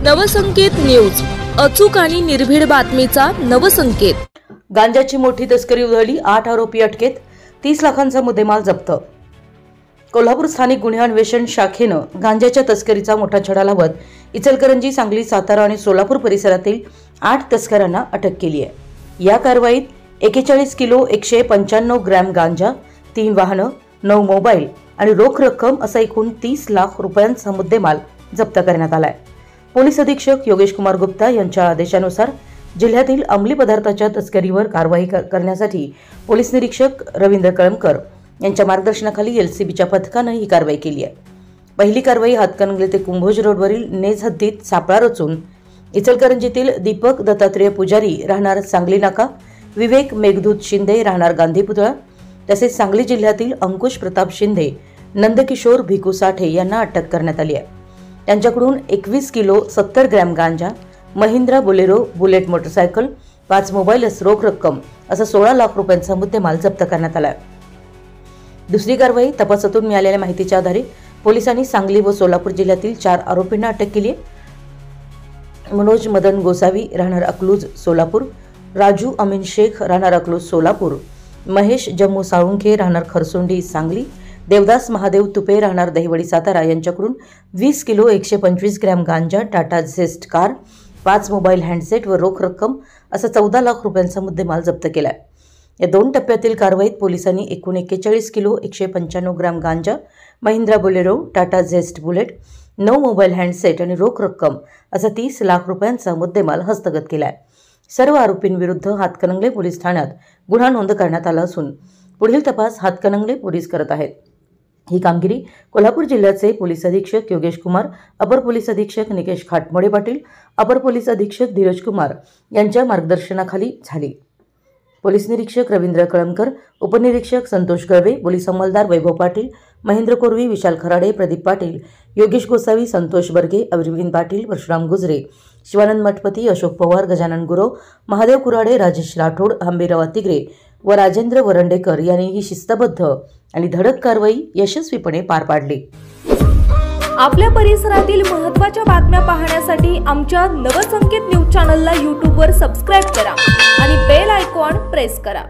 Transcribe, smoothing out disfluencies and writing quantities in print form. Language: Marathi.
नवसंकेत न्यूज, अचूक आणि निर्भीड बातमीचा नवसंकेत। गांजाची मोठी तस्करी उधळली, 8 आरोपी अटकेत, 30 लाखांचा मुद्देमाल जप्त। कोल्हापूर स्थानिक गुन्हे अन्वेषण शाखेनं गांजाच्या तस्करीचा मोठा छडा लावत इचलकरंजी, सांगली, सातारा आणि सोलापूर परिसरातील 8 तस्करांना अटक केली आहे। या कारवाईत 41 किलो 195 ग्रॅम गांजा, 3 वाहनं, 9 मोबाईल आणि रोख रक्कम असा एकूण 30 लाख रुपयांचा मुद्देमाल जप्त करण्यात आलाय। पोलीस अधीक्षक योगेश कुमार गुप्ता यांच्या आदेशानुसार जिल्ह्यातील अंमली पदार्थाच्या तस्करीवर कारवाई करण्यासाठी पोलीस निरीक्षक रवींद्र कळमकर यांच्या मार्गदर्शनाखाली एलसीबीच्या पथकाने ही कारवाई केली आहे। पहिली कारवाई हातकणंगले ते कुंभोज रोडवरील नेज हद्दीत सापळा रचून इचलकरंजीतील दीपक दत्तात्रेय पुजारी राहणार सांगली नाका, विवेक मेघदूत शिंदे राहणार गांधी पुतळा, तसेच सांगली जिल्ह्यातील अंकुश प्रताप शिंदे, नंदकिशोर भिकू साठे यांना अटक करण्यात आली आहे। त्यांच्याकडून 21 किलो 70 ग्रॅम गांजा, Mahindra Bolero bullet motorcycle, 5 mobile, रोख रक्कम असा 16 लाख रुपयांचा मुद्देमाल जप्त करण्यात आला आहे। दुसरी कारवाई तपासातून मिळालेल्या माहितीच्या आधारे पोलिसांनी सांगली व सोलापूर जिल्ह्यातील 4 आरोपींना अटक केली आहे। मनोज मदन गोसावी राहणार अकलूज सोलापूर, राजू अमीन शेख राहणार अकलूज सोलापूर, महेश जम्मू साळुंखे राहणार खरसोंडी सांगली, देवदास महादेव तुपे राहणार दहिवडी सातारा यांच्याकडून 20 किलो 125 ग्रॅम गांजा, Tata zest car, 5 mobile handset व रोख रक्कम असा 14 लाख रुपयांचा मुद्देमाल जप्त केलाय। या 2 टप्प्यातील कारवाईत पोलिसांनी एकूण 41 किलो 195 ग्रॅम गांजा, Mahindra Bolero, Tata zest bullet, 9 mobile handset आणि रोख रक्कम असा 30 लाख रुपयांचा मुद्देमाल हस्तगत केलाय। सर्व आरोपींविरुद्ध हातकणंगले पोलीस ठाण्यात गुन्हा नोंद करण्यात आला असून पुढील तपास हातकणंगले पोलीस करत आहेत। ही कामगिरी कोल्हापूर जिल्ह्याचे पोलीस अधीक्षक योगेश कुमार, अपर पोलीस अधीक्षक निकेश खाटमोडे पाटील, अपर पोलीस अधीक्षक धीरज कुमार यांच्या मार्गदर्शनाखाली झाली। पोलीस निरीक्षक रवींद्र कळमकर, उपनिरीक्षक संतोष गळवे, पोलीस अंमलदार वैभव पाटील, महेंद्र कोरवी, विशाल खराडे, प्रदीप पाटील, योगेश गोसावी, संतोष बर्गे, अरविंद पाटील, परशुराम गुजरे, शिवानंद मठपती, अशोक पवार, गजानन गुरव, महादेव कुराडे, राजेश राठोड, हंबीराव तिगरे व राजेंद्र वरंडेकर यांनी ही शिस्तबद्ध आणि धडक कारवाई यशस्वीपणे पार पाडली। आपल्या परिसरातील महत्त्वाच्या बातम्या पाहण्यासाठी आमच्या नवसंकेत न्यूज चॅनलला YouTube वर सबस्क्राइब करा आणि बेल आयकॉन प्रेस करा।